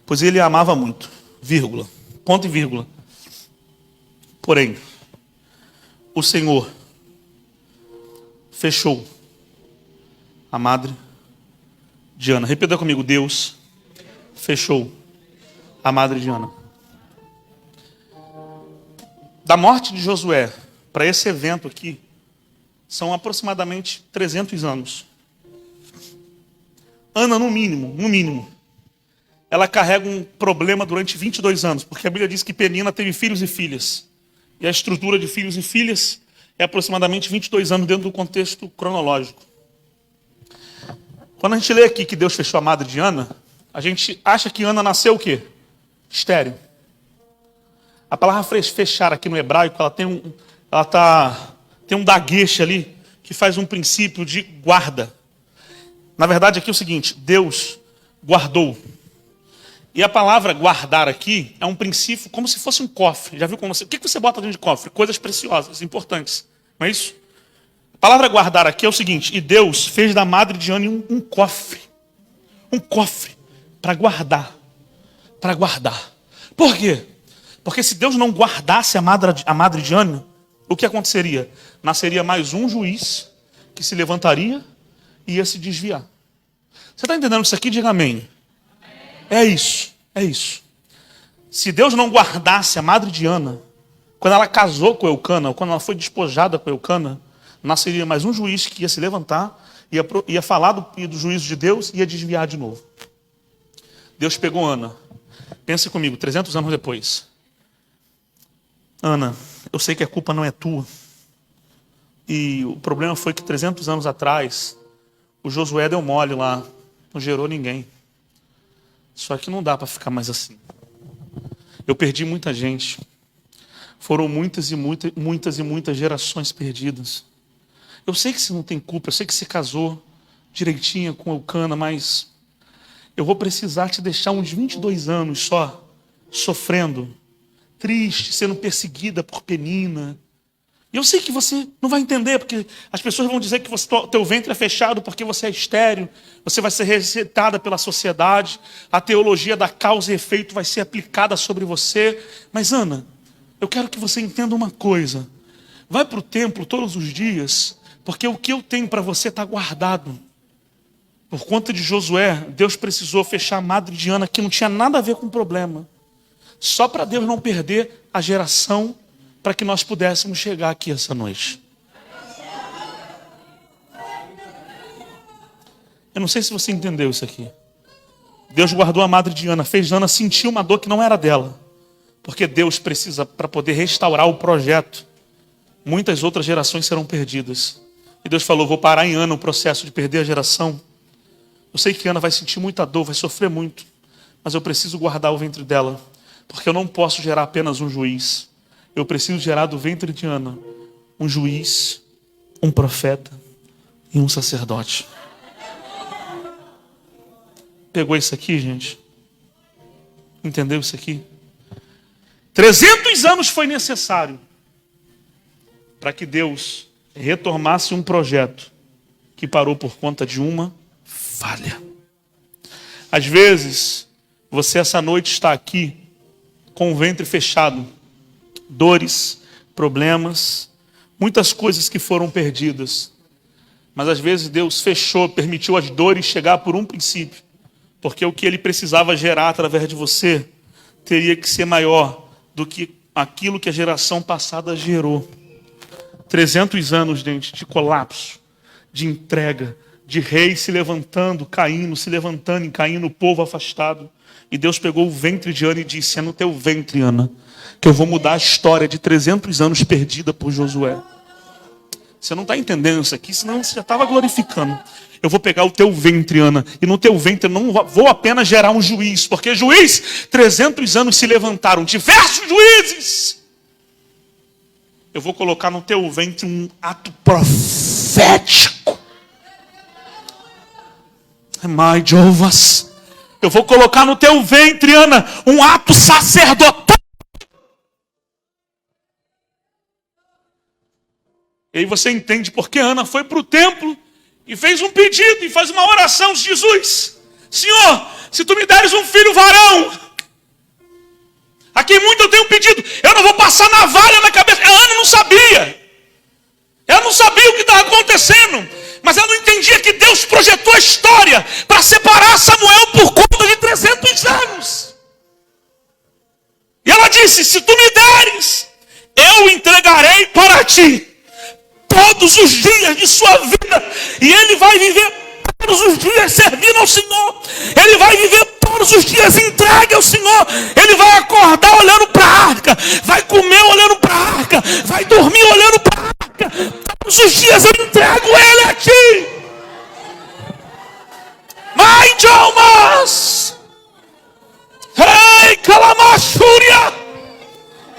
pois ele a amava muito, vírgula, ponto e vírgula. Porém, o Senhor fechou a madre de Ana. Repita comigo: Deus fechou a madre de Ana. Da morte de Josué para esse evento aqui, são aproximadamente 300 anos. Ana, no mínimo, ela carrega um problema durante 22 anos, porque a Bíblia diz que Penina teve filhos e filhas. E a estrutura de filhos e filhas é aproximadamente 22 anos dentro do contexto cronológico. Quando a gente lê aqui que Deus fechou a madre de Ana, a gente acha que Ana nasceu o quê? Estéril. A palavra fechar aqui no hebraico, ela tem um dagueche ali, que faz um princípio de guarda. Na verdade aqui é o seguinte: Deus guardou. E a palavra guardar aqui é um princípio como se fosse um cofre. Já viu como você... O que você bota dentro de cofre? Coisas preciosas, importantes. Não é isso? A palavra guardar aqui é o seguinte: e Deus fez da madre de Ana um cofre. Um cofre para guardar. Para guardar. Por quê? Porque se Deus não guardasse a madre de Ana, o que aconteceria? Nasceria mais um juiz que se levantaria e ia se desviar. Você está entendendo isso aqui? Diga amém. É isso. Se Deus não guardasse a madre de Ana, quando ela casou com Eucana, ou quando ela foi despojada com Eucana, nasceria mais um juiz que ia se levantar, ia falar do juízo de Deus e ia desviar de novo. Deus pegou Ana. Pense comigo, 300 anos depois. Ana, eu sei que a culpa não é tua. E o problema foi que 300 anos atrás, o Josué deu mole lá, não gerou ninguém. Só que não dá para ficar mais assim. Eu perdi muita gente. Foram muitas gerações perdidas. Eu sei que você não tem culpa, eu sei que você casou direitinho com Eucana, mas eu vou precisar te deixar uns 22 anos só, sofrendo, triste, sendo perseguida por Penina. E eu sei que você não vai entender, porque as pessoas vão dizer que teu ventre é fechado porque você é estéril, você vai ser rejeitada pela sociedade, a teologia da causa e efeito vai ser aplicada sobre você. Mas Ana, eu quero que você entenda uma coisa. Vai para o templo todos os dias, porque o que eu tenho para você está guardado. Por conta de Josué, Deus precisou fechar a madre de Ana, que não tinha nada a ver com o problema. Só para Deus não perder a geração, para que nós pudéssemos chegar aqui essa noite. Eu não sei se você entendeu isso aqui. Deus guardou a madre de Ana, fez Ana sentir uma dor que não era dela. Porque Deus precisa, para poder restaurar o projeto, muitas outras gerações serão perdidas. E Deus falou, vou parar em Ana o processo de perder a geração. Eu sei que Ana vai sentir muita dor, vai sofrer muito. Mas eu preciso guardar o ventre dela. Porque eu não posso gerar apenas um juiz. Eu preciso gerar do ventre de Ana um juiz, um profeta e um sacerdote. Pegou isso aqui, gente? Entendeu isso aqui? 300 anos foi necessário para que Deus retomasse um projeto que parou por conta de uma falha. Às vezes, você essa noite está aqui com o ventre fechado. Dores, problemas, muitas coisas que foram perdidas. Mas às vezes Deus fechou, permitiu as dores chegar por um princípio. Porque o que Ele precisava gerar através de você teria que ser maior do que aquilo que a geração passada gerou. 300 anos, gente, de colapso, de entrega, de rei se levantando, caindo, se levantando e caindo, o povo afastado. E Deus pegou o ventre de Ana e disse, é no teu ventre, Ana, que eu vou mudar a história de 300 anos perdida por Josué. Você não está entendendo isso aqui, senão você já estava glorificando. Eu vou pegar o teu ventre, Ana, e no teu ventre eu não vou apenas gerar um juiz, porque juiz, 300 anos se levantaram, diversos juízes. Eu vou colocar no teu ventre um ato profético. My Jovas. Eu vou colocar no teu ventre, Ana, um ato sacerdotal. E aí você entende porque Ana foi para o templo e fez um pedido e faz uma oração de Jesus. Senhor, se tu me deres um filho varão, a quem muito eu tenho pedido, eu não vou passar navalha na cabeça. A Ana não sabia. Ela não sabia o que estava acontecendo. Mas ela não entendia que Deus projetou a história para separar Samuel por conta de 300 anos. E ela disse, se tu me deres, eu entregarei para ti todos os dias de sua vida. E ele vai viver todos os dias servindo ao Senhor. Ele vai viver todos os dias entregue ao Senhor. Ele vai acordar olhando para a arca. Vai comer olhando para a arca. Vai dormir olhando para a arca. Todos os dias eu entrego ele a ti. Mãe almas. Ei, Calamachúria.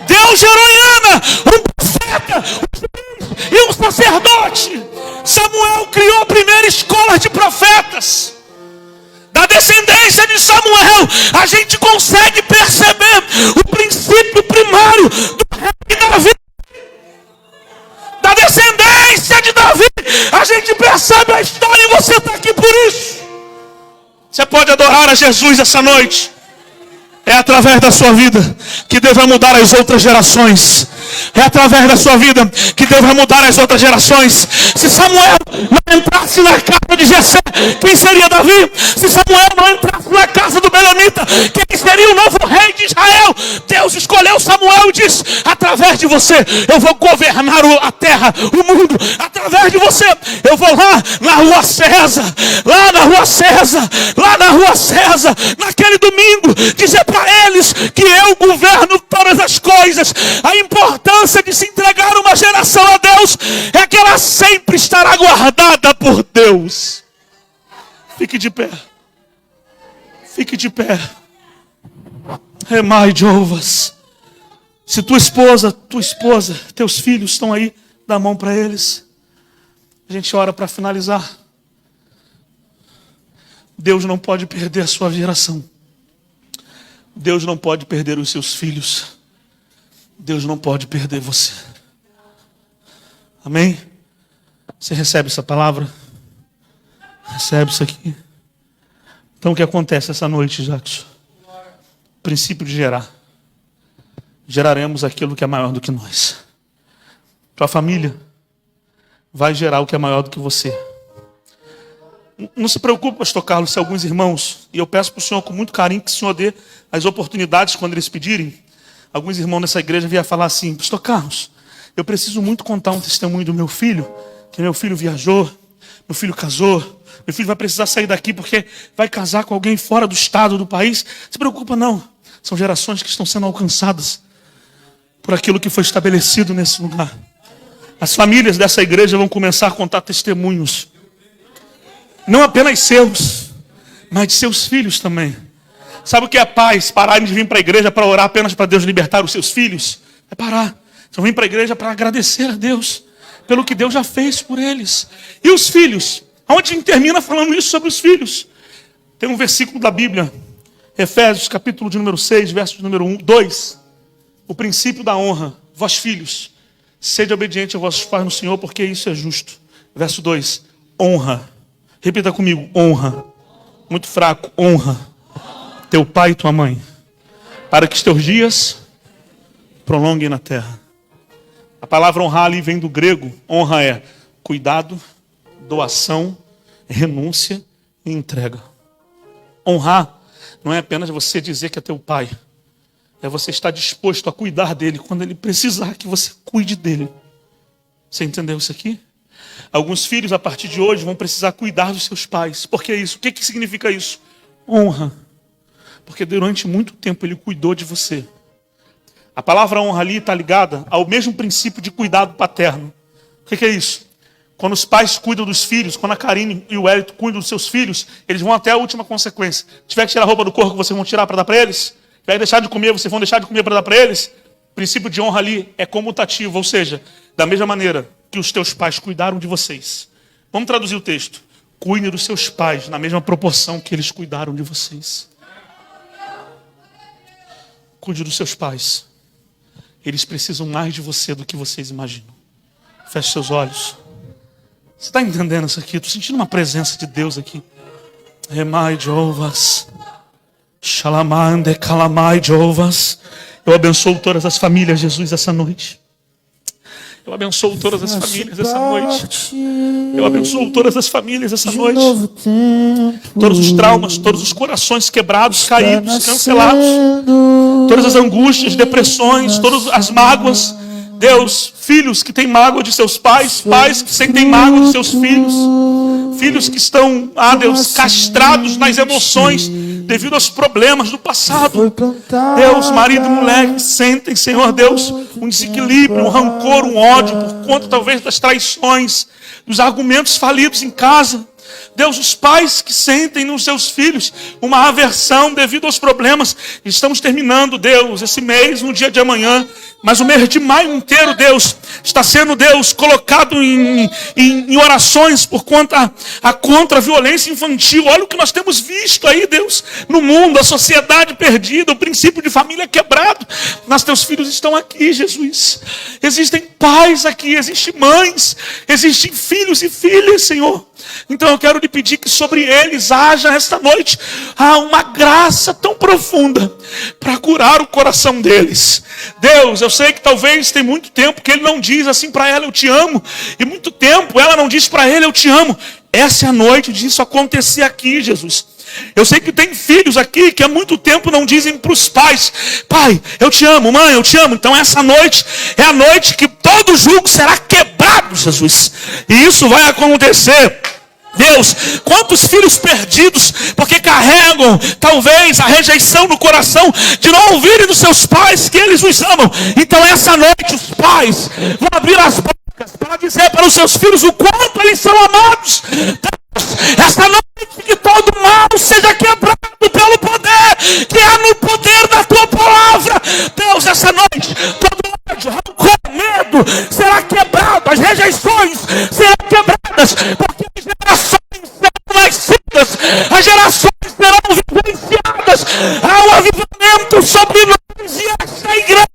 Deus gerou em Ana um profeta, um juiz e um sacerdote. Samuel criou a primeira escola de profetas. Da descendência de Samuel, a gente consegue perceber o princípio primário do rei Davi. Da descendência de Davi, a gente percebe a história e você está aqui por isso. Você pode adorar a Jesus essa noite. É através da sua vida que Deus vai mudar as outras gerações. É através da sua vida que Deus vai mudar as outras gerações. Se Samuel não entrasse na casa de Jessé, quem seria Davi? Se Samuel não entrasse na casa do Belemita, quem seria o novo rei de Israel? Deus escolheu Samuel e disse: através de você eu vou governar a terra, o mundo. Através de você eu vou lá na rua César, lá na rua César, lá na rua César, naquele domingo, dizer para eles que eu governo todas as coisas. A importância de se entregar uma geração a Deus é que ela sempre estará guardada por Deus. Fique de pé. Fique de pé. Remai, Jeovas. Se tua esposa, teus filhos estão aí, dá a mão para eles. A gente ora para finalizar. Deus não pode perder a sua geração. Deus não pode perder os seus filhos. Deus não pode perder você. Amém? Você recebe essa palavra? Recebe isso aqui? Então o que acontece essa noite, Jackson? Princípio de gerar. Geraremos aquilo que é maior do que nós. Tua família vai gerar o que é maior do que você. Não se preocupe, pastor Carlos, se alguns irmãos, e eu peço para o senhor com muito carinho que o senhor dê as oportunidades quando eles pedirem. Alguns irmãos nessa igreja vieram falar assim: pastor Carlos, eu preciso muito contar um testemunho do meu filho, que meu filho viajou, meu filho casou, meu filho vai precisar sair daqui porque vai casar com alguém fora do estado, do país. Não se preocupa não, são gerações que estão sendo alcançadas por aquilo que foi estabelecido nesse lugar. As famílias dessa igreja vão começar a contar testemunhos. Não apenas seus, mas de seus filhos também. Sabe o que é pais pararem de vir para a igreja para orar apenas para Deus libertar os seus filhos? É parar. Eles vão vir para a igreja para agradecer a Deus pelo que Deus já fez por eles. E os filhos? Aonde a gente termina falando isso sobre os filhos? Tem um versículo da Bíblia, Efésios, capítulo de número 6, verso de número 2. O princípio da honra. Vós filhos, sede obediente a vossos pais no Senhor, porque isso é justo. Verso 2. Honra. Repita comigo, honra. Muito fraco, honra teu pai e tua mãe, para que os teus dias prolonguem na terra. A palavra honrar ali vem do grego. Honra é cuidado, doação, renúncia e entrega. Honrar não é apenas você dizer que é teu pai, é você estar disposto a cuidar dele quando ele precisar que você cuide dele. Você entendeu isso aqui? Alguns filhos, a partir de hoje, vão precisar cuidar dos seus pais. Por que isso? O que significa isso? Honra. Porque durante muito tempo ele cuidou de você. A palavra honra ali está ligada ao mesmo princípio de cuidado paterno. O que é isso? Quando os pais cuidam dos filhos, quando a Karine e o Hélito cuidam dos seus filhos, eles vão até a última consequência. Se tiver que tirar a roupa do corpo, vocês vão tirar para dar para eles. Se tiver que deixar de comer, vocês vão deixar de comer para dar para eles. O princípio de honra ali é comutativo, ou seja, da mesma maneira que os teus pais cuidaram de vocês. Vamos traduzir o texto. Cuide dos seus pais na mesma proporção que eles cuidaram de vocês. Cuide dos seus pais. Eles precisam mais de você do que vocês imaginam. Feche seus olhos. Você está entendendo isso aqui? Estou sentindo uma presença de Deus aqui. Remai Jeovas. Shalamande calamai Jeovas. Eu abençoo todas as famílias, Jesus, essa noite. Eu abençoo todas as famílias essa noite. Eu abençoo todas as famílias essa noite. Todos os traumas, todos os corações quebrados, caídos, cancelados. Todas as angústias, depressões, todas as mágoas. Deus, filhos que têm mágoa de seus pais, pais que sentem mágoa de seus filhos. Filhos que estão, Deus, castrados nas emoções devido aos problemas do passado. Deus, marido e mulher que sentem, Senhor Deus, um desequilíbrio, um rancor, um ódio, por conta talvez das traições, dos argumentos falidos em casa. Deus, os pais que sentem nos seus filhos uma aversão devido aos problemas. Estamos terminando, Deus, esse mês, no dia de amanhã, Mas o mês de maio inteiro, Deus, está sendo, Deus, colocado em orações por conta contra a violência infantil. Olha o que nós temos visto aí, Deus, no mundo, a sociedade perdida, o princípio de família quebrado. Mas teus filhos estão aqui, Jesus. Existem pais aqui, existem mães, existem filhos e filhas, Senhor. Então eu quero lhe pedir que sobre eles haja esta noite uma graça tão profunda para curar o coração deles. Deus, eu sei que talvez tem muito tempo que ele não diz assim para ela, eu te amo. E muito tempo ela não diz para ele, eu te amo. Essa é a noite disso acontecer aqui, Jesus. Eu sei que tem filhos aqui que há muito tempo não dizem para os pais, pai, eu te amo, mãe, eu te amo. Então essa noite é a noite que todo jugo será quebrado, Jesus. E isso vai acontecer. Deus, quantos filhos perdidos, porque carregam talvez a rejeição no coração de não ouvirem dos seus pais que eles os amam. Então essa noite os pais vão abrir as bocas para dizer para os seus filhos o quanto eles são amados. Deus, essa noite que todo mal seja quebrado pelo poder que há no poder da tua palavra. Deus, essa noite todo ódio, rancor, medo será quebrado, as rejeições serão quebradas, porque as gerações serão nascidas, as gerações serão vivenciadas. Há um avivamento sobre nós e esta igreja.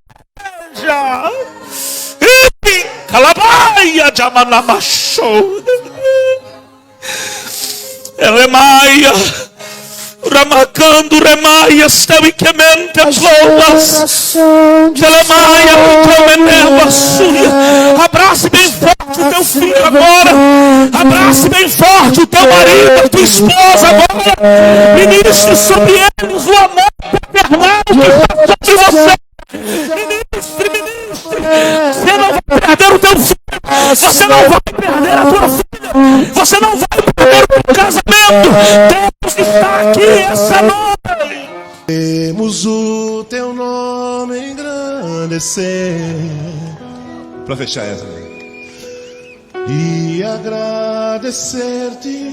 Calabaia de Amanamachou. Elemaia. Ramacando remaia, estão e quemente as loas. Elemaia, muito suia. Abrace bem forte o teu filho agora. Abrace bem forte o teu marido, a tua esposa agora. Ministre sobre eles o amor paternal que está sobre você. Ministre. Você não vai perder o teu filho. Você não vai perder a tua filha. Você não vai perder o teu casamento. Deus está aqui essa noite. Temos o teu nome engrandecer. Para fechar essa. E agradecer-te.